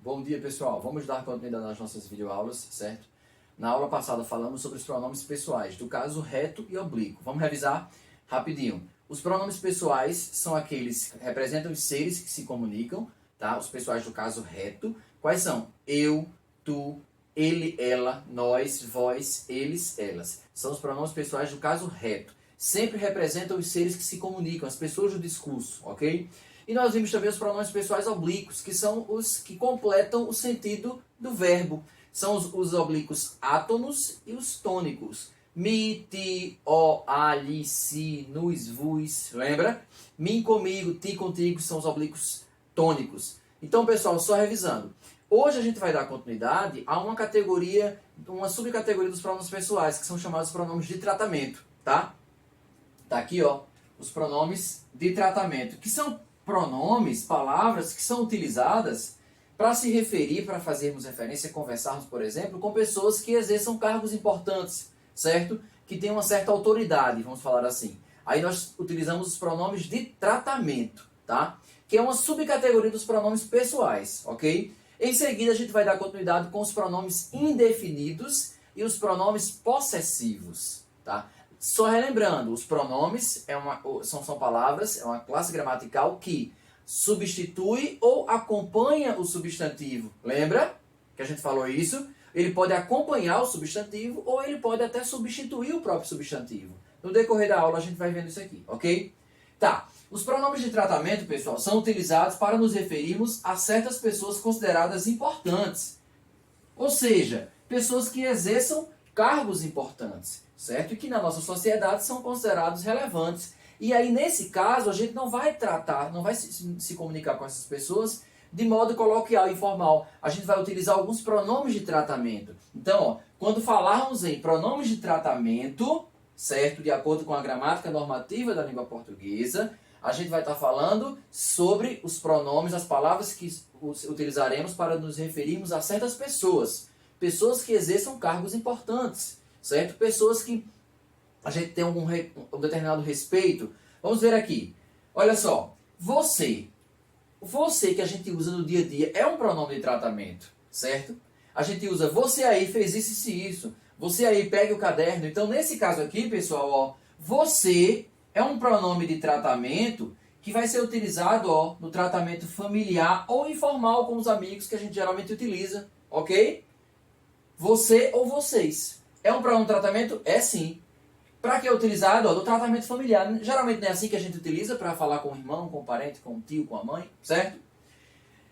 Bom dia, pessoal. Vamos dar continuidade nas nossas videoaulas, certo? Na aula passada falamos sobre os pronomes pessoais, do caso reto e oblíquo. Vamos revisar rapidinho. Os pronomes pessoais são aqueles que representam os seres que se comunicam, tá? Os pessoais do caso reto. Quais são? Eu, tu, ele, ela, nós, vós, eles, elas. São os pronomes pessoais do caso reto. Sempre representam os seres que se comunicam, as pessoas do discurso, ok? E nós vimos também os pronomes pessoais oblíquos, que são os que completam o sentido do verbo. São os oblíquos átonos e os tônicos. Mi, ti, ó, a, li, si, nus, vos. Lembra? Mim comigo, ti contigo são os oblíquos tônicos. Então, pessoal, só revisando. Hoje a gente vai dar continuidade a uma categoria, uma subcategoria dos pronomes pessoais, que são chamados pronomes de tratamento, tá? Tá aqui, ó, os pronomes de tratamento, que são pronomes, palavras que são utilizadas para se referir, para fazermos referência, conversarmos, por exemplo, com pessoas que exerçam cargos importantes, certo? Que têm uma certa autoridade, vamos falar assim. Aí nós utilizamos os pronomes de tratamento, tá? Que é uma subcategoria dos pronomes pessoais, ok? Em seguida a gente vai dar continuidade com os pronomes indefinidos e os pronomes possessivos, tá? Só relembrando, os pronomes são palavras, é uma classe gramatical que substitui ou acompanha o substantivo. Lembra que a gente falou isso? Ele pode acompanhar o substantivo ou ele pode até substituir o próprio substantivo. No decorrer da aula a gente vai vendo isso aqui, ok? Tá, os pronomes de tratamento, pessoal, são utilizados para nos referirmos a certas pessoas consideradas importantes. Ou seja, pessoas que exerçam cargos importantes, certo? E que na nossa sociedade são considerados relevantes. E aí, nesse caso, a gente não vai tratar, não vai se comunicar com essas pessoas de modo coloquial e informal. A gente vai utilizar alguns pronomes de tratamento. Então, ó, quando falarmos em pronomes de tratamento, certo? De acordo com a gramática normativa da língua portuguesa, a gente vai estar falando sobre os pronomes, as palavras que utilizaremos para nos referirmos a certas pessoas. Pessoas que exerçam cargos importantes, certo? Pessoas que a gente tem um determinado respeito. Vamos ver aqui. Olha só. Você. Você que a gente usa no dia a dia é um pronome de tratamento, certo? A gente usa você aí fez isso e isso. Você aí pegue o caderno. Então, nesse caso aqui, pessoal, ó, você é um pronome de tratamento que vai ser utilizado, ó, no tratamento familiar ou informal com os amigos que a gente geralmente utiliza, ok? Você ou vocês. É um pronome de tratamento? É sim. Para que é utilizado? Ó, no tratamento familiar. Geralmente não é assim que a gente utiliza para falar com o irmão, com o parente, com o tio, com a mãe, certo?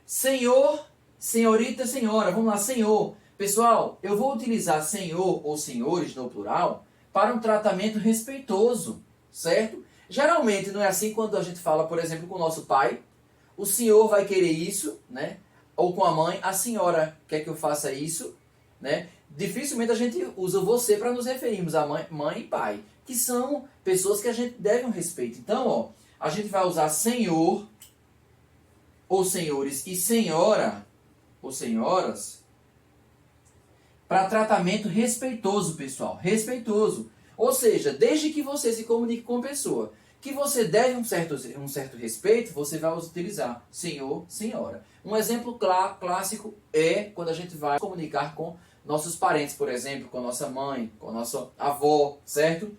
Senhor, senhorita, senhora. Vamos lá, senhor. Pessoal, eu vou utilizar senhor ou senhores no plural para um tratamento respeitoso, certo? Geralmente não é assim quando a gente fala, por exemplo, com o nosso pai. O senhor vai querer isso, né? Ou com a mãe, a senhora quer que eu faça isso, né? Dificilmente a gente usa você para nos referirmos a mãe e pai, que são pessoas que a gente deve um respeito. Então, ó, a gente vai usar senhor, ou senhores, e senhora, ou senhoras, para tratamento respeitoso, pessoal. Respeitoso. Ou seja, desde que você se comunique com a pessoa que você deve um certo respeito, você vai utilizar senhor, senhora. Um exemplo clássico é quando a gente vai comunicar com nossos parentes, por exemplo, com nossa mãe, com nossa avó, certo?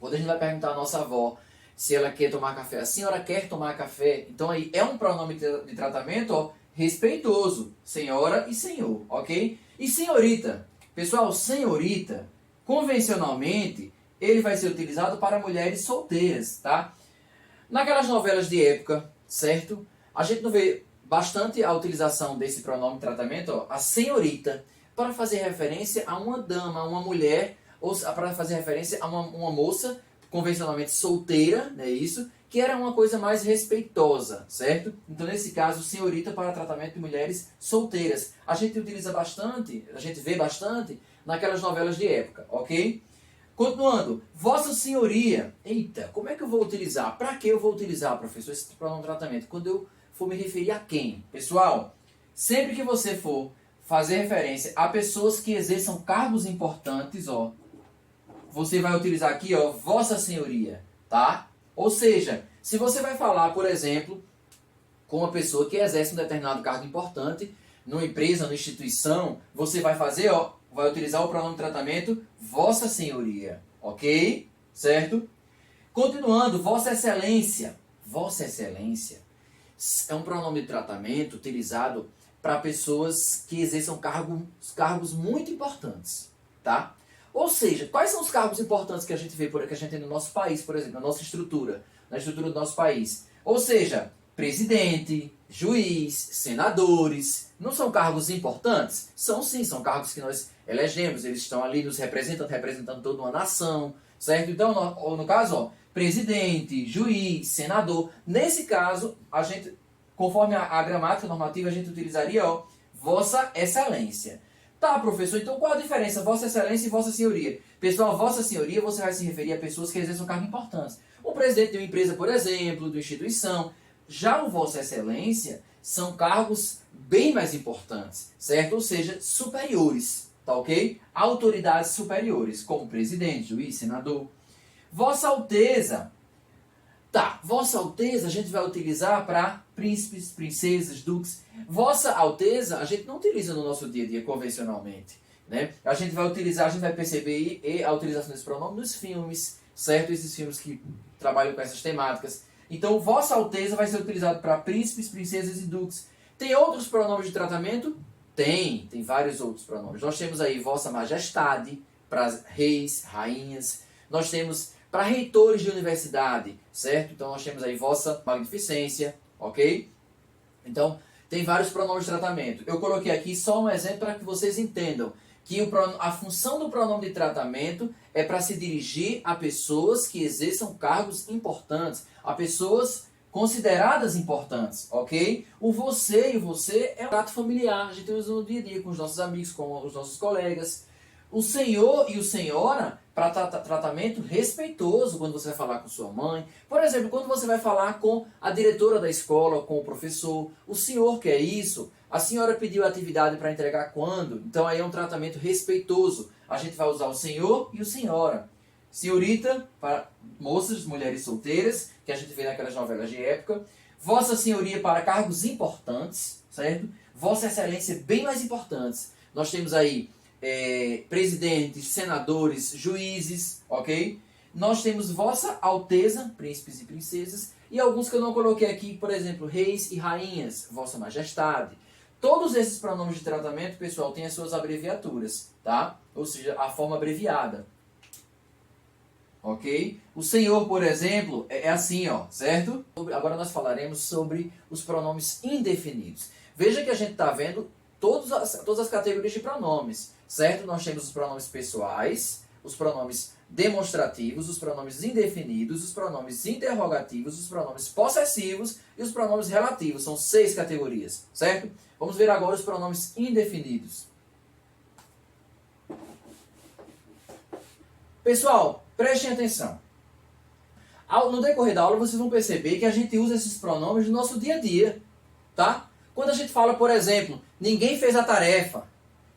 Quando a gente vai perguntar à nossa avó se ela quer tomar café, a senhora quer tomar café? Então aí é um pronome de tratamento, ó, respeitoso, senhora e senhor, ok? E senhorita, pessoal, senhorita, convencionalmente, ele vai ser utilizado para mulheres solteiras, tá? Naquelas novelas de época, certo? A gente não vê bastante a utilização desse pronome de tratamento, ó, a senhorita, para fazer referência a uma dama, a uma mulher, ou para fazer referência a uma moça convencionalmente solteira, né, isso, que era uma coisa mais respeitosa, certo? Então, nesse caso, senhorita para tratamento de mulheres solteiras. A gente utiliza bastante, a gente vê bastante naquelas novelas de época, ok? Continuando, Vossa Senhoria. Eita, como é que eu vou utilizar? Para que eu vou utilizar, professor, esse pronome de tratamento? Quando eu for me referir a quem? Pessoal, sempre que você for fazer referência a pessoas que exerçam cargos importantes, ó, você vai utilizar aqui, ó, Vossa Senhoria, tá? Ou seja, se você vai falar, por exemplo, com uma pessoa que exerce um determinado cargo importante, numa empresa, numa instituição, você vai fazer, ó, vai utilizar o pronome de tratamento Vossa Senhoria, ok? Certo? Continuando, Vossa Excelência. Vossa Excelência é um pronome de tratamento utilizado para pessoas que exerçam cargos muito importantes, tá? Ou seja, quais são os cargos importantes que a gente vê, que a gente tem no nosso país, por exemplo, na nossa estrutura, na estrutura do nosso país? Ou seja, presidente, juiz, senadores, não são cargos importantes? São sim, são cargos que nós elegemos, eles estão ali nos representando toda uma nação, certo? Então, no caso, ó, presidente, juiz, senador, nesse caso, a gente, conforme a gramática normativa, a gente utilizaria, ó, Vossa Excelência. Tá, professor, então qual a diferença? Vossa Excelência e Vossa Senhoria. Pessoal, Vossa Senhoria, você vai se referir a pessoas que exerçam cargos importantes. O presidente de uma empresa, por exemplo, de uma instituição. Já o Vossa Excelência são cargos bem mais importantes, certo? Ou seja, superiores, tá ok? Autoridades superiores, como presidente, juiz, senador. Vossa Alteza. Tá, Vossa Alteza a gente vai utilizar para príncipes, princesas, duques. Vossa Alteza a gente não utiliza no nosso dia a dia convencionalmente, né? A gente vai perceber a utilização desse pronome nos filmes, certo? Esses filmes que trabalham com essas temáticas. Então, Vossa Alteza vai ser utilizado para príncipes, princesas e duques. Tem outros pronomes de tratamento? Tem vários outros pronomes. Nós temos aí Vossa Majestade, para reis, rainhas. Nós temos para reitores de universidade, certo? Então, nós temos aí Vossa Magnificência, ok? Então, tem vários pronomes de tratamento. Eu coloquei aqui só um exemplo para que vocês entendam que a função do pronome de tratamento é para se dirigir a pessoas que exerçam cargos importantes, a pessoas consideradas importantes, ok? O você e o você é um trato familiar, a gente usa no dia a dia com os nossos amigos, com os nossos colegas. O senhor e o senhora para tratamento respeitoso quando você vai falar com sua mãe. Por exemplo, quando você vai falar com a diretora da escola, com o professor, o senhor quer isso? A senhora pediu a atividade para entregar quando? Então aí é um tratamento respeitoso. A gente vai usar o senhor e o senhora. Senhorita para moças, mulheres solteiras, que a gente vê naquelas novelas de época. Vossa Senhoria para cargos importantes, certo? Vossa Excelência bem mais importantes. Nós temos aí presidentes, senadores, juízes, ok? Nós temos Vossa Alteza, príncipes e princesas, e alguns que eu não coloquei aqui, por exemplo, reis e rainhas, Vossa Majestade. Todos esses pronomes de tratamento, pessoal, têm as suas abreviaturas, tá? Ou seja, a forma abreviada. Ok? O senhor, por exemplo, é assim, ó, certo? Agora nós falaremos sobre os pronomes indefinidos. Veja que a gente está vendo todas as categorias de pronomes, certo? Nós temos os pronomes pessoais, os pronomes demonstrativos, os pronomes indefinidos, os pronomes interrogativos, os pronomes possessivos e os pronomes relativos. São 6 categorias, certo? Vamos ver agora os pronomes indefinidos. Pessoal, prestem atenção. No decorrer da aula, vocês vão perceber que a gente usa esses pronomes no nosso dia a dia, tá? Quando a gente fala, por exemplo, ninguém fez a tarefa.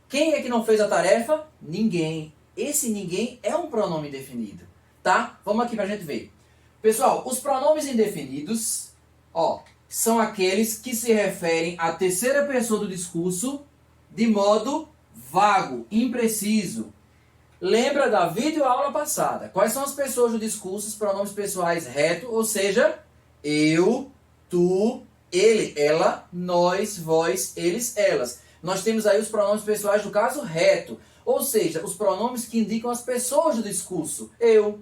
Quem é que não fez a tarefa? Ninguém. Esse ninguém é um pronome indefinido, tá? Vamos aqui pra gente ver. Pessoal, os pronomes indefinidos, ó, são aqueles que se referem à terceira pessoa do discurso de modo vago, impreciso. Lembra da videoaula passada? Quais são as pessoas do discurso, os pronomes pessoais reto, ou seja, eu, tu, ele, ela, nós, vós, eles, elas. Nós temos aí os pronomes pessoais do caso reto, ou seja, os pronomes que indicam as pessoas do discurso. Eu,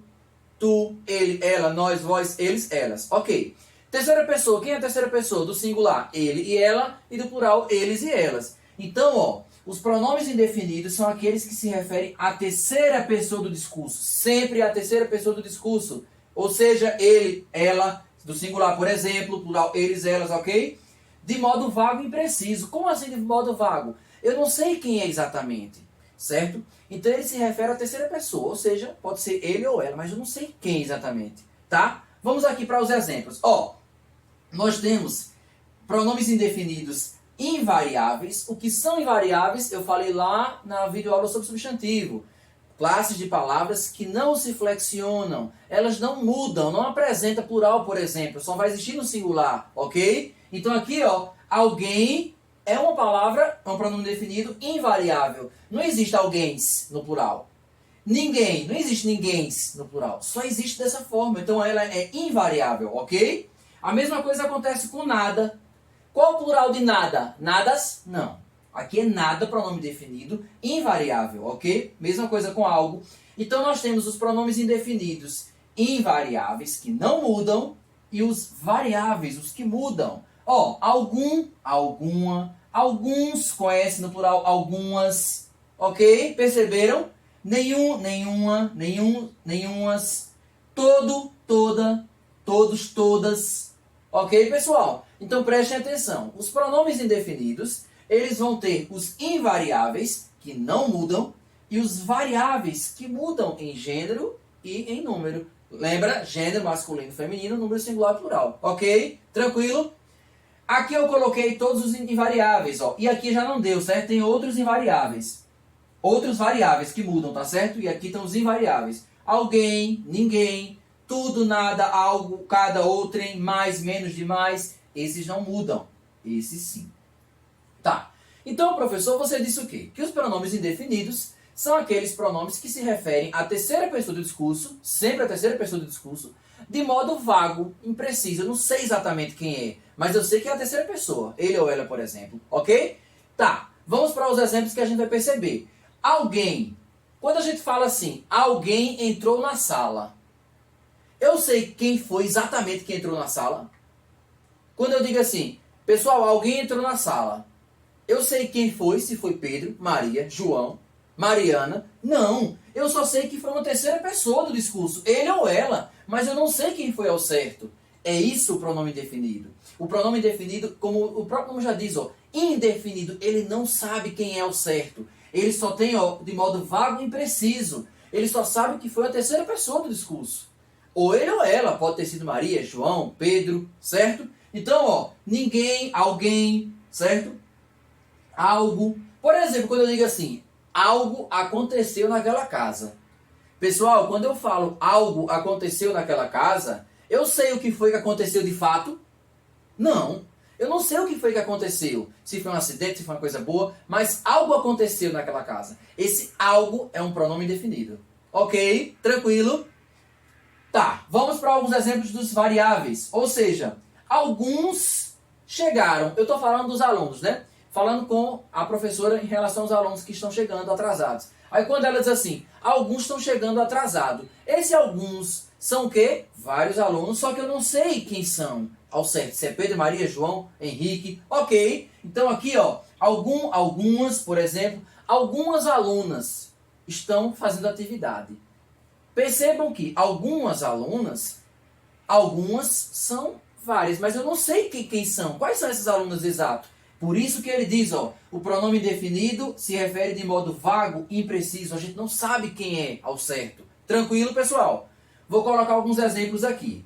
tu, ele, ela, nós, vós, eles, elas. Ok. Terceira pessoa. Quem é a terceira pessoa? Do singular, ele e ela, e do plural, eles e elas. Então, ó, os pronomes indefinidos são aqueles que se referem à terceira pessoa do discurso. Sempre à terceira pessoa do discurso. Ou seja, ele, ela, do singular, por exemplo, plural, eles, elas, ok? De modo vago e impreciso. Como assim de modo vago? Eu não sei quem é exatamente, certo? Então ele se refere à terceira pessoa, ou seja, pode ser ele ou ela, mas eu não sei quem exatamente, tá? Vamos aqui para os exemplos. Ó, nós temos pronomes indefinidos invariáveis. O que são invariáveis, eu falei lá na videoaula sobre substantivo. Classes de palavras que não se flexionam, elas não mudam, não apresenta plural, por exemplo, só vai existir no singular, ok? Então aqui, ó, alguém é uma palavra, é um pronome indefinido invariável. Não existe alguém no plural. Ninguém, não existe ninguém no plural. Só existe dessa forma. Então ela é invariável, ok? A mesma coisa acontece com nada. Qual o plural de nada? Nadas? Não. Aqui é nada, pronome definido, invariável, ok? Mesma coisa com algo. Então nós temos os pronomes indefinidos invariáveis, que não mudam, e os variáveis, os que mudam. Ó, algum, alguma, alguns, conhece no plural, algumas, ok? Perceberam? Nenhum, nenhuma, nenhum, nenhumas, todo, toda, todos, todas, ok, pessoal? Então prestem atenção. Os pronomes indefinidos, eles vão ter os invariáveis, que não mudam, e os variáveis, que mudam em gênero e em número. Lembra? Gênero masculino, feminino, número singular, plural. Ok? Tranquilo? Aqui eu coloquei todos os invariáveis, ó. E aqui já não deu, certo? Tem outros invariáveis. Outros variáveis que mudam, tá certo? E aqui estão os invariáveis. Alguém, ninguém, tudo, nada, algo, cada, outrem, mais, menos, demais. Esses não mudam. Esses sim. Tá. Então, professor, você disse o quê? Que os pronomes indefinidos são aqueles pronomes que se referem à terceira pessoa do discurso, sempre à terceira pessoa do discurso, de modo vago, impreciso. Eu não sei exatamente quem é, mas eu sei que é a terceira pessoa. Ele ou ela, por exemplo. Ok? Tá. Vamos para os exemplos que a gente vai perceber. Alguém. Quando a gente fala assim, alguém entrou na sala. Eu sei quem foi exatamente que entrou na sala. Quando eu digo assim, pessoal, alguém entrou na sala. Eu sei quem foi, se foi Pedro, Maria, João, Mariana. Não, eu só sei que foi uma terceira pessoa do discurso, ele ou ela, mas eu não sei quem foi ao certo. É isso o pronome indefinido. O pronome indefinido, como o próprio nome já diz, ó, indefinido, ele não sabe quem é ao certo. Ele só tem, ó, de modo vago e impreciso. Ele só sabe que foi a terceira pessoa do discurso. Ou ele ou ela, pode ter sido Maria, João, Pedro, certo? Então, ó, ninguém, alguém, certo? Algo. Por exemplo, quando eu digo assim, algo aconteceu naquela casa. Pessoal, quando eu falo algo aconteceu naquela casa, eu sei o que foi que aconteceu de fato? Não. Eu não sei o que foi que aconteceu. Se foi um acidente, se foi uma coisa boa, mas algo aconteceu naquela casa. Esse algo é um pronome indefinido. Ok? Tranquilo? Tá, vamos para alguns exemplos dos variáveis. Ou seja, alguns chegaram. Eu estou falando dos alunos, né? Falando com a professora em relação aos alunos que estão chegando atrasados. Aí quando ela diz assim, alguns estão chegando atrasados. Esses alguns são o quê? Vários alunos, só que eu não sei quem são ao certo. Se é Pedro, Maria, João, Henrique, ok. Então aqui, ó, algumas, por exemplo, algumas alunas estão fazendo atividade. Percebam que algumas alunas, algumas são várias, mas eu não sei quem são. Quais são essas alunas exatos? Por isso que ele diz, ó, o pronome indefinido se refere de modo vago e impreciso. A gente não sabe quem é ao certo. Tranquilo, pessoal? Vou colocar alguns exemplos aqui.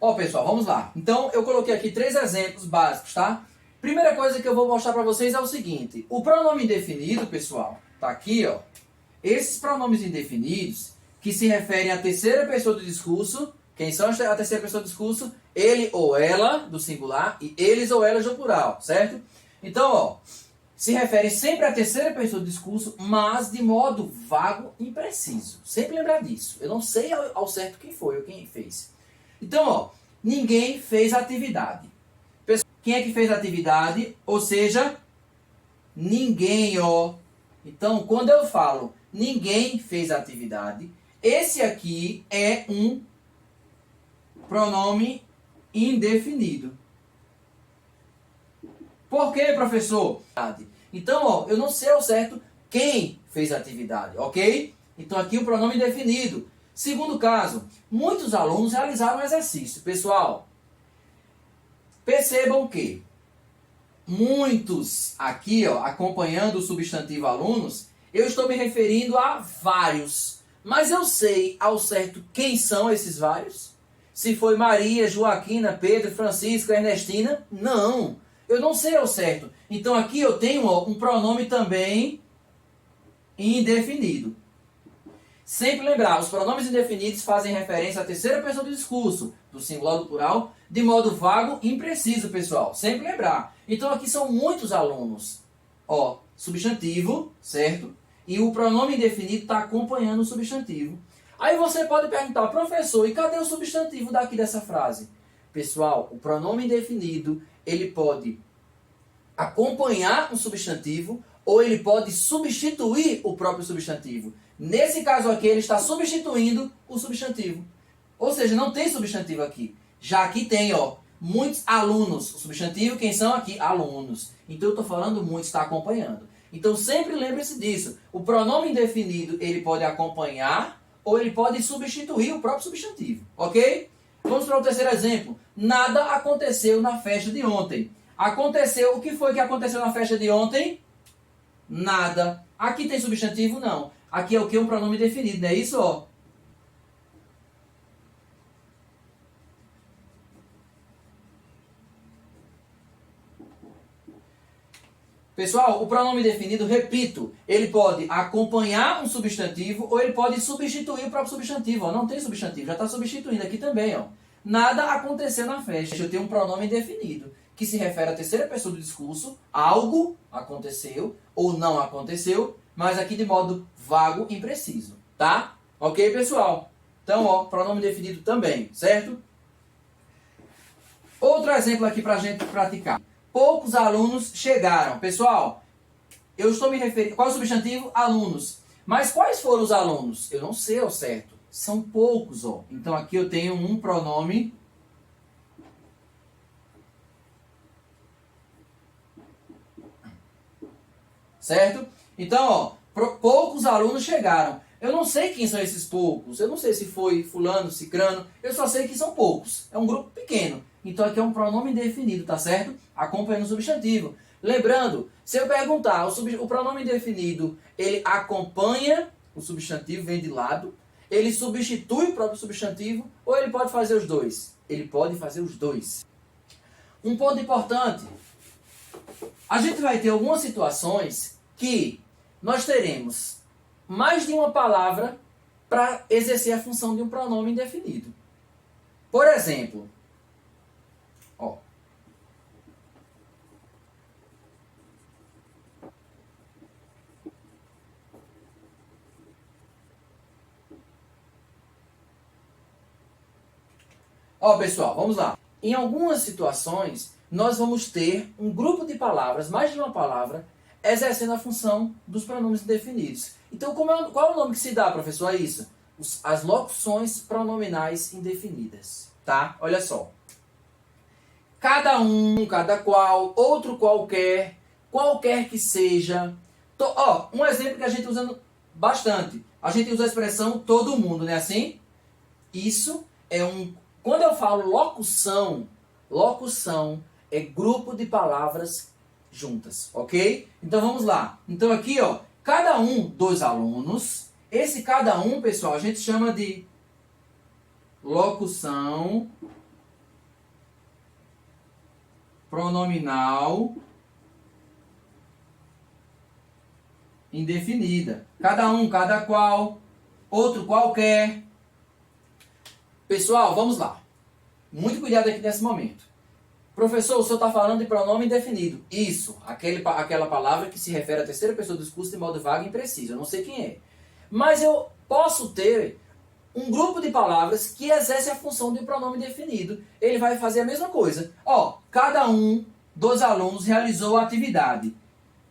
Ó, pessoal, vamos lá. Então, eu coloquei aqui 3 exemplos básicos, tá? Primeira coisa que eu vou mostrar para vocês é o seguinte. O pronome indefinido, pessoal, tá aqui, ó. Esses pronomes indefinidos, que se referem à terceira pessoa do discurso, quem são a terceira pessoa do discurso? Ele ou ela, do singular, e eles ou elas do plural, certo? Então, ó, se refere sempre à terceira pessoa do discurso, mas de modo vago e impreciso. Sempre lembrar disso. Eu não sei ao certo quem foi ou quem fez. Então, ó, ninguém fez atividade. Quem é que fez a atividade? Ou seja, ninguém, ó. Então, quando eu falo ninguém fez a atividade, esse aqui é um pronome indefinido. Por quê, professor? Então, ó, eu não sei ao certo quem fez a atividade, ok? Então, aqui o pronome indefinido. Segundo caso, muitos alunos realizaram o exercício. Pessoal, percebam que muitos aqui, ó, acompanhando o substantivo alunos, eu estou me referindo a vários. Mas eu sei ao certo quem são esses vários? se foi Maria, Joaquina, Pedro, Francisca, Ernestina. Não, eu não sei ao certo. Então aqui eu tenho um pronome também indefinido. Sempre lembrar, os pronomes indefinidos fazem referência à terceira pessoa do discurso, do singular do plural, de modo vago e impreciso, pessoal. Sempre lembrar. Então aqui são muitos alunos. Ó, substantivo, certo? E o pronome indefinido está acompanhando o substantivo. Aí você pode perguntar, professor, e cadê o substantivo daqui dessa frase? Pessoal, o pronome indefinido, ele pode acompanhar um substantivo ou ele pode substituir o próprio substantivo. Nesse caso aqui, ele está substituindo o substantivo. Ou seja, não tem substantivo aqui. Já aqui tem, ó, muitos alunos. O substantivo, quem são aqui? Alunos. Então eu estou falando muitos, está acompanhando. Então sempre lembre-se disso. O pronome indefinido, ele pode acompanhar ou ele pode substituir o próprio substantivo. Ok? Vamos para o terceiro exemplo. Nada aconteceu na festa de ontem. Aconteceu, o que foi que aconteceu na festa de ontem? Nada. Aqui tem substantivo? Não. Aqui é o que? Um pronome definido, não é isso? Ó. Pessoal, o pronome definido, repito, ele pode acompanhar um substantivo ou ele pode substituir o próprio substantivo. Ó. Não tem substantivo, já está substituindo aqui também. Ó. Nada aconteceu na festa. Eu tenho um pronome definido que se refere à terceira pessoa do discurso. Algo aconteceu ou não aconteceu, mas aqui de modo vago e impreciso. Tá? Ok, pessoal? Então, ó, pronome definido também, certo? Outro exemplo aqui para a gente praticar. Poucos alunos chegaram. Pessoal, eu estou me referindo... Qual é o substantivo? Alunos. Mas quais foram os alunos? Eu não sei ao certo. São poucos, ó. Então aqui eu tenho um pronome certo? Então, ó, poucos alunos chegaram. Eu não sei quem são esses poucos. Eu não sei se foi fulano, cicrano. Eu só sei que são poucos. É um grupo pequeno. Então aqui é um pronome indefinido, tá certo? Acompanhando o substantivo. Lembrando, se eu perguntar, o pronome indefinido, ele acompanha o substantivo, vem de lado, ele substitui o próprio substantivo, ou ele pode fazer os dois? Ele pode fazer os dois. Um ponto importante, a gente vai ter algumas situações que nós teremos mais de uma palavra para exercer a função de um pronome indefinido. Por exemplo, ó, pessoal, vamos lá. Em algumas situações, nós vamos ter um grupo de palavras, mais de uma palavra, exercendo a função dos pronomes indefinidos. Então, qual é o nome que se dá, professor, a isso? As locuções pronominais indefinidas. Tá? Olha só. Cada um, cada qual, outro qualquer, qualquer que seja. Um exemplo que a gente usa bastante. A gente usa a expressão todo mundo, não é assim? Isso é um... Quando eu falo locução, locução é grupo de palavras juntas, ok? Então vamos lá. Então aqui, ó, cada um dos alunos, esse cada um, pessoal, a gente chama de locução pronominal indefinida. Cada um, cada qual, outro qualquer. Pessoal, vamos lá. Muito cuidado aqui nesse momento. Professor, o senhor está falando de pronome indefinido. Isso, aquela palavra que se refere à terceira pessoa do discurso de modo vago e impreciso. Eu não sei quem é. Mas eu posso ter um grupo de palavras que exerce a função de um pronome indefinido. Ele vai fazer a mesma coisa. Ó, cada um dos alunos realizou a atividade.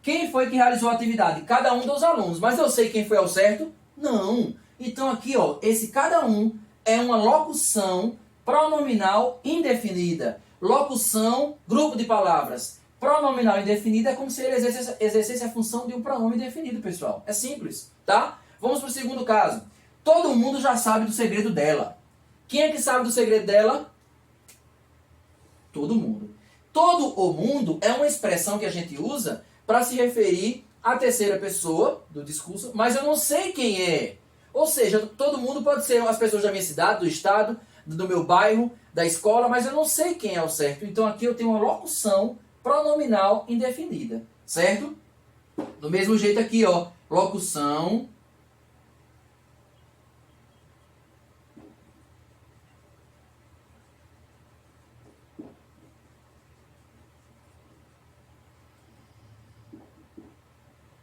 Quem foi que realizou a atividade? Cada um dos alunos. Mas eu sei quem foi ao certo? Não. Então aqui, ó, esse cada um é uma locução pronominal indefinida. Locução, grupo de palavras. Pronominal indefinida é como se ele exercesse a função de um pronome indefinido, pessoal. É simples, tá? Vamos para o segundo caso. Todo mundo já sabe do segredo dela. Quem é que sabe do segredo dela? Todo mundo. Todo o mundo é uma expressão que a gente usa para se referir à terceira pessoa do discurso, mas eu não sei quem é. Ou seja, todo mundo pode ser as pessoas da minha cidade, do estado, do meu bairro, da escola, mas eu não sei quem é o certo. Então aqui eu tenho uma locução pronominal indefinida, certo? Do mesmo jeito aqui, ó, locução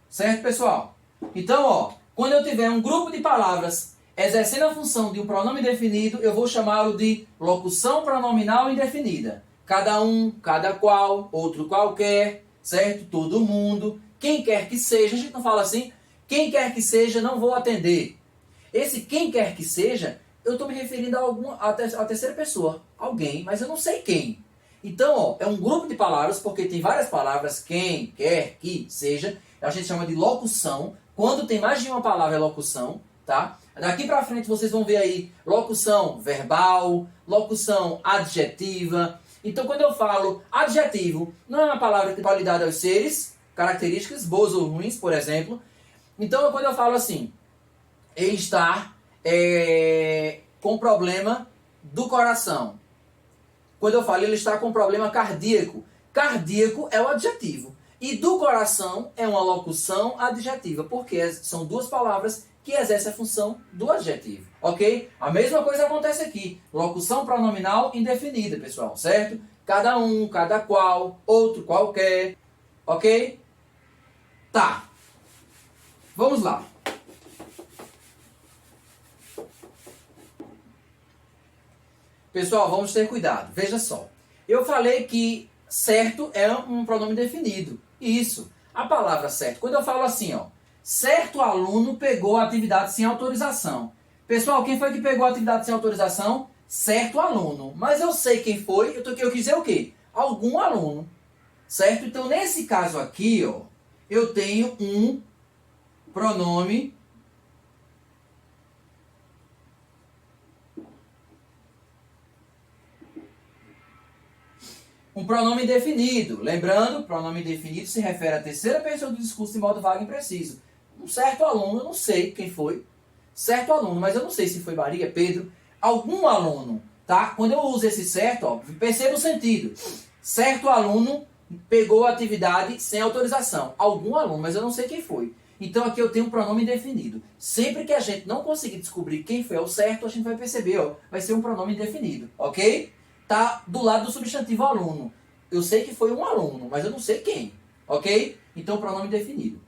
certo, pessoal? Então, ó, quando eu tiver um grupo de palavras exercendo a função de um pronome definido, eu vou chamá-lo de locução pronominal indefinida. Cada um, cada qual, outro qualquer, certo? Todo mundo, quem quer que seja. A gente não fala assim, quem quer que seja, não vou atender. Esse quem quer que seja, eu estou me referindo a terceira pessoa, alguém, mas eu não sei quem. Então, ó, é um grupo de palavras, porque tem várias palavras, quem quer que seja, a gente chama de locução. Quando tem mais de uma palavra é locução, tá? Daqui pra frente vocês vão ver aí locução verbal, locução adjetiva. Então, quando eu falo adjetivo, não é uma palavra que tem qualidade aos seres, características boas ou ruins, por exemplo. Então, quando eu falo assim, ele está com problema do coração. Quando eu falo ele está com problema cardíaco, cardíaco é o adjetivo. E do coração é uma locução adjetiva, porque são duas palavras que exercem a função do adjetivo, ok? A mesma coisa acontece aqui, locução pronominal indefinida, pessoal, certo? Cada um, cada qual, outro qualquer, ok? Tá, vamos lá. Pessoal, vamos ter cuidado, veja só. Eu falei que certo é um pronome definido. Isso. A palavra certo. Quando eu falo assim, ó, certo aluno pegou a atividade sem autorização. Pessoal, quem foi que pegou a atividade sem autorização? Certo aluno. Mas eu sei quem foi, eu quis dizer o quê? Algum aluno. Certo? Então, nesse caso aqui, ó, eu tenho um pronome indefinido. Lembrando, pronome indefinido se refere à terceira pessoa do discurso de modo vago e impreciso. Um certo aluno, eu não sei quem foi. Certo aluno, mas eu não sei se foi Maria, Pedro. Algum aluno, tá? Quando eu uso esse certo, ó, perceba o sentido. Certo aluno pegou a atividade sem autorização. Algum aluno, mas eu não sei quem foi. Então aqui eu tenho um pronome indefinido. Sempre que a gente não conseguir descobrir quem foi o certo, a gente vai perceber, ó, vai ser um pronome indefinido, ok? Tá do lado do substantivo aluno. Eu sei que foi um aluno, mas eu não sei quem, ok? Então, pronome definido.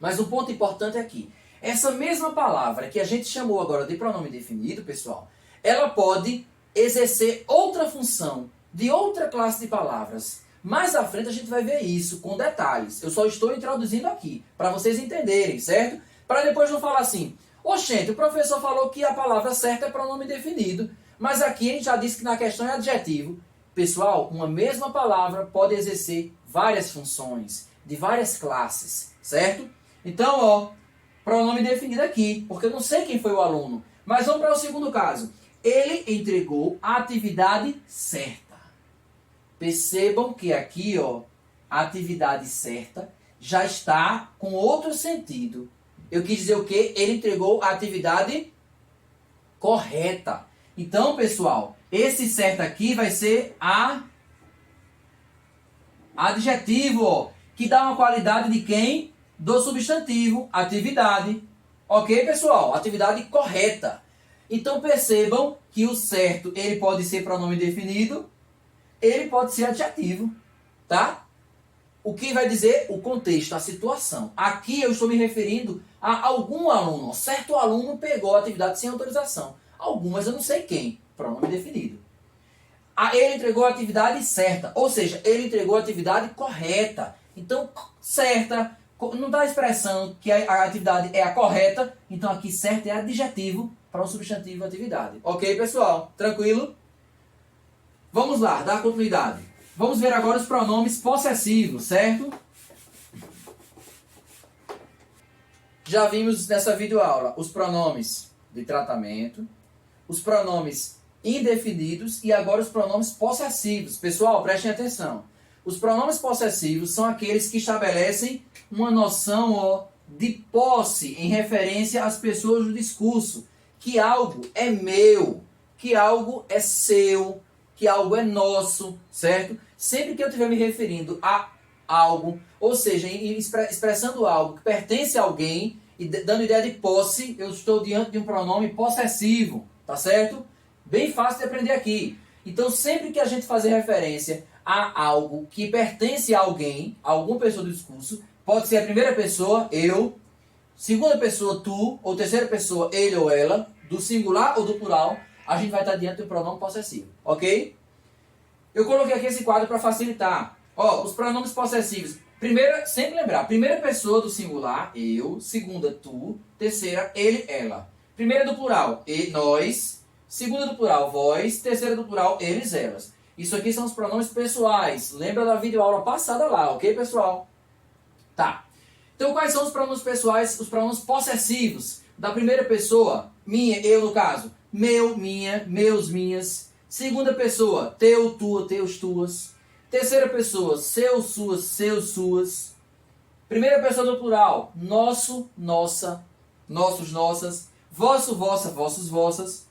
Mas o ponto importante é aqui. Essa mesma palavra que a gente chamou agora de pronome definido, pessoal, ela pode exercer outra função de outra classe de palavras. Mais à frente a gente vai ver isso com detalhes. Eu só estou introduzindo aqui, para vocês entenderem, certo? Para depois não falar assim, oxente, o professor falou que a palavra certa é pronome definido, mas aqui a gente já disse que na questão é adjetivo. Pessoal, uma mesma palavra pode exercer várias funções, de várias classes, certo? Então, ó, pronome definido aqui, porque eu não sei quem foi o aluno. Mas vamos para o segundo caso. Ele entregou a atividade certa. Percebam que aqui, ó, a atividade certa já está com outro sentido. Eu quis dizer o quê? Ele entregou a atividade correta. Então, pessoal, esse certo aqui vai ser adjetivo, ó, que dá uma qualidade de quem? Do substantivo, atividade. Ok, pessoal? Atividade correta. Então, percebam que o certo, ele pode ser pronome definido, ele pode ser adjetivo, tá? O que vai dizer? O contexto, a situação. Aqui eu estou me referindo a algum aluno. Certo aluno pegou a atividade sem autorização. Algumas eu não sei quem. Pronome definido. Ele entregou a atividade certa. Ou seja, ele entregou a atividade correta. Então, certa, não dá a expressão que a atividade é a correta. Então, aqui certo é adjetivo para o substantivo atividade. Ok, pessoal? Tranquilo? Vamos lá, dar continuidade. Vamos ver agora os pronomes possessivos, certo? Já vimos nessa videoaula os pronomes de tratamento, os pronomes indefinidos e agora os pronomes possessivos. Pessoal, prestem atenção. Os pronomes possessivos são aqueles que estabelecem uma noção, ó, de posse em referência às pessoas do discurso, que algo é meu, que algo é seu, que algo é nosso, certo? Sempre que eu estiver me referindo a algo, ou seja, expressando algo que pertence a alguém e dando ideia de posse, eu estou diante de um pronome possessivo, tá certo? Bem fácil de aprender aqui. Então, sempre que a gente fazer referência a algo que pertence a alguém, a alguma pessoa do discurso, pode ser a primeira pessoa, eu, segunda pessoa, tu, ou terceira pessoa, ele ou ela, do singular ou do plural, a gente vai estar diante do pronome possessivo, ok? Eu coloquei aqui esse quadro para facilitar. Ó, os pronomes possessivos. Primeira, sempre lembrar, primeira pessoa do singular, eu, segunda, tu, terceira, ele, ela. Primeira do plural, nós, segunda do plural, vós, terceira do plural, eles, elas. Isso aqui são os pronomes pessoais. Lembra da videoaula passada lá, ok, pessoal? Tá. Então, quais são os pronomes pessoais, os pronomes possessivos? Da primeira pessoa, minha, eu no caso, meu, minha, meus, minhas. Segunda pessoa, teu, tua, teus, tuas. Terceira pessoa, seus, suas, seus, suas. Primeira pessoa do plural, nosso, nossa, nossos, nossas. Vosso, vossa, vossos, vossas.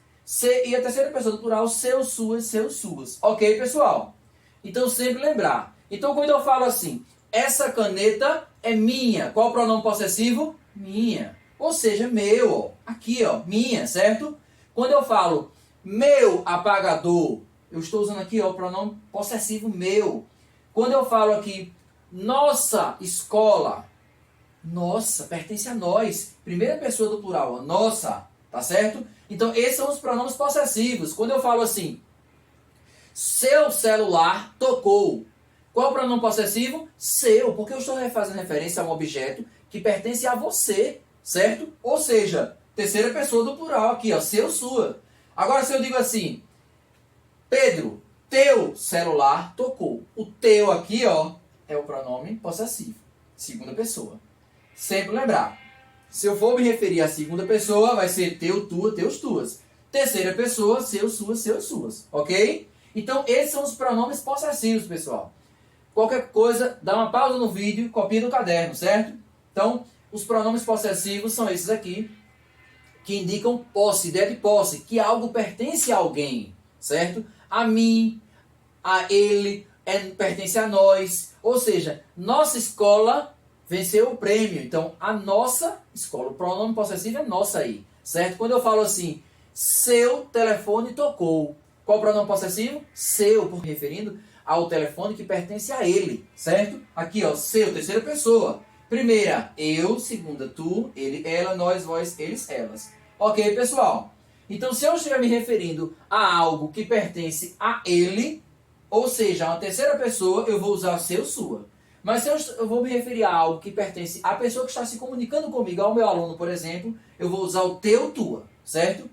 E a terceira pessoa do plural, seus, suas, seus, suas. Ok, pessoal? Então, sempre lembrar. Então, quando eu falo assim, essa caneta é minha. Qual o pronome possessivo? Minha. Ou seja, meu. Ó. Aqui, ó, minha, certo? Quando eu falo meu apagador, eu estou usando aqui ó, o pronome possessivo meu. Quando eu falo aqui nossa escola, nossa, pertence a nós. Primeira pessoa do plural, ó, nossa, tá certo? Então, esses são os pronomes possessivos. Quando eu falo assim, seu celular tocou. Qual é o pronome possessivo? Seu, porque eu estou fazendo referência a um objeto que pertence a você, certo? Ou seja, terceira pessoa do plural aqui, ó, seu, sua. Agora, se eu digo assim, Pedro, teu celular tocou. O teu aqui, ó, é o pronome possessivo. Segunda pessoa. Sempre lembrar. Se eu for me referir à segunda pessoa, vai ser teu, tua, teus, tuas. Terceira pessoa, seu, suas, seus, suas. Ok? Então, esses são os pronomes possessivos, pessoal. Qualquer coisa, dá uma pausa no vídeo, copia no caderno, certo? Então, os pronomes possessivos são esses aqui, que indicam posse, ideia de posse, que algo pertence a alguém, certo? A mim, a ele, pertence a nós. Ou seja, nossa escola venceu o prêmio. Então, a nossa escola, o pronome possessivo é nossa aí, certo? Quando eu falo assim, seu telefone tocou. Qual o pronome possessivo? Seu, por referindo ao telefone que pertence a ele, certo? Aqui, ó, seu, terceira pessoa. Primeira, eu. Segunda, tu. Ele, ela, nós, vós, eles, elas. Ok, pessoal? Então, se eu estiver me referindo a algo que pertence a ele, ou seja, a uma terceira pessoa, eu vou usar seu, sua. Mas se eu vou me referir a algo que pertence à pessoa que está se comunicando comigo, ao meu aluno, por exemplo, eu vou usar o teu, tua, certo?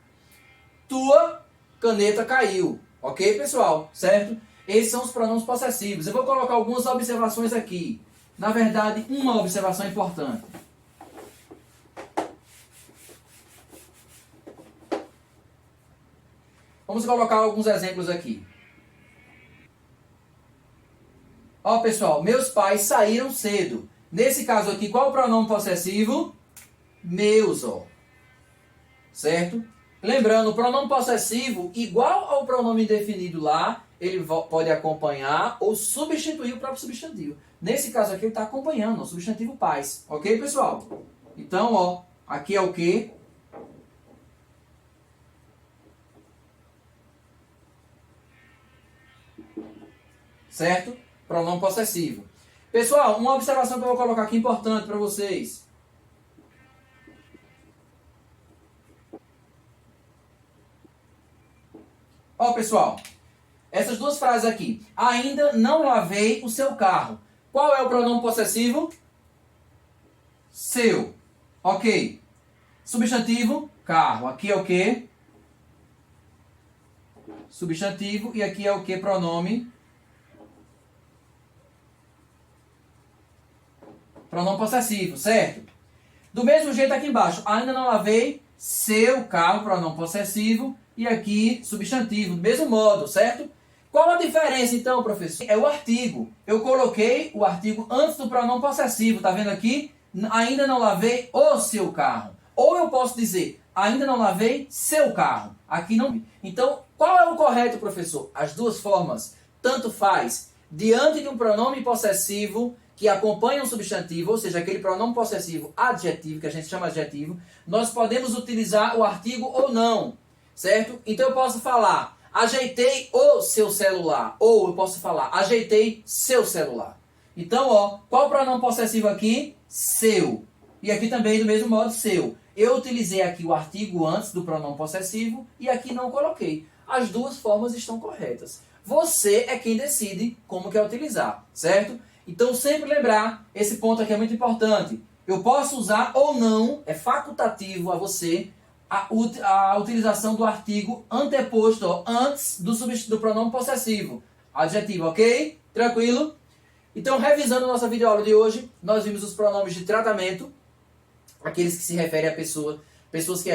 Tua caneta caiu. Ok, pessoal? Certo? Esses são os pronomes possessivos. Eu vou colocar algumas observações aqui. Na verdade, uma observação importante. Vamos colocar alguns exemplos aqui. Ó, pessoal, meus pais saíram cedo. Nesse caso aqui, qual é o pronome possessivo? Meus, ó. Certo? Lembrando, o pronome possessivo, igual ao pronome indefinido lá, ele pode acompanhar ou substituir o próprio substantivo. Nesse caso aqui, ele está acompanhando o substantivo pais. Ok, pessoal? Então, ó, aqui é o quê? Certo? Pronome possessivo. Pessoal, uma observação que eu vou colocar aqui importante para vocês. Ó, pessoal, essas duas frases aqui. Ainda não lavei o seu carro. Qual é o pronome possessivo? Seu. Ok. Substantivo, carro. Aqui é o quê? Substantivo. E aqui é o quê? Pronome. Pronome possessivo, certo? Do mesmo jeito aqui embaixo. Ainda não lavei seu carro, pronome possessivo. E aqui, substantivo, do mesmo modo, certo? Qual a diferença, então, professor? É o artigo. Eu coloquei o artigo antes do pronome possessivo. Tá vendo aqui? Ainda não lavei o seu carro. Ou eu posso dizer, Ainda não lavei seu carro. Aqui não. Então, qual é o correto, professor? As duas formas. Tanto faz. Diante de um pronome possessivo que acompanha um substantivo, ou seja, aquele pronome possessivo adjetivo, que a gente chama adjetivo, nós podemos utilizar o artigo ou não, certo? Então eu posso falar, ajeitei o seu celular, ou eu posso falar, ajeitei seu celular. Então, ó, qual o pronome possessivo aqui? Seu. E aqui também do mesmo modo, seu. Eu utilizei aqui o artigo antes do pronome possessivo e aqui não coloquei. As duas formas estão corretas. Você é quem decide como quer utilizar, certo? Então, sempre lembrar, esse ponto aqui é muito importante. Eu posso usar ou não, é facultativo a você, a utilização do artigo anteposto, ó, antes do pronome possessivo. Adjetivo, ok? Tranquilo? Então, revisando nossa videoaula de hoje, nós vimos os pronomes de tratamento, aqueles que se referem a pessoas que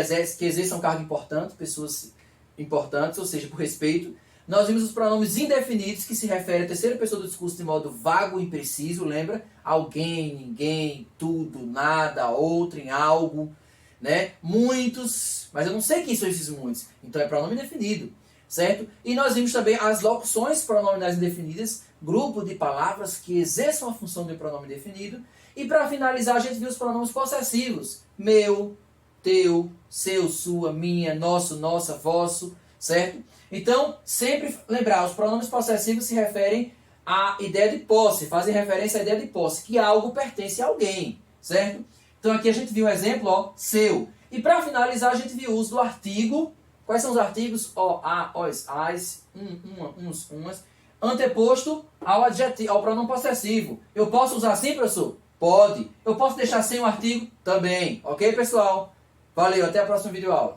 exerçam cargo importante, pessoas importantes, ou seja, por respeito. Nós vimos os pronomes indefinidos, que se referem à terceira pessoa do discurso de modo vago e impreciso, lembra? Alguém, ninguém, tudo, nada, outrem, algo, né? Muitos, mas eu não sei quem são esses muitos, então é pronome indefinido, certo? E nós vimos também as locuções pronominais indefinidas, grupo de palavras que exerçam a função de pronome indefinido. E para finalizar, a gente viu os pronomes possessivos, meu, teu, seu, sua, minha, nosso, nossa, vosso, certo? Então, sempre lembrar, os pronomes possessivos se referem à ideia de posse, fazem referência à ideia de posse, que algo pertence a alguém, certo? Então aqui a gente viu um exemplo, ó, seu. E para finalizar, a gente viu o uso do artigo. Quais são os artigos? Ó, a, os, as, uma, uns, umas, anteposto ao adjetivo, ao pronome possessivo. Eu posso usar assim, professor? Pode. Eu posso deixar sem o artigo? Também. Ok, pessoal? Valeu, até a próxima videoaula.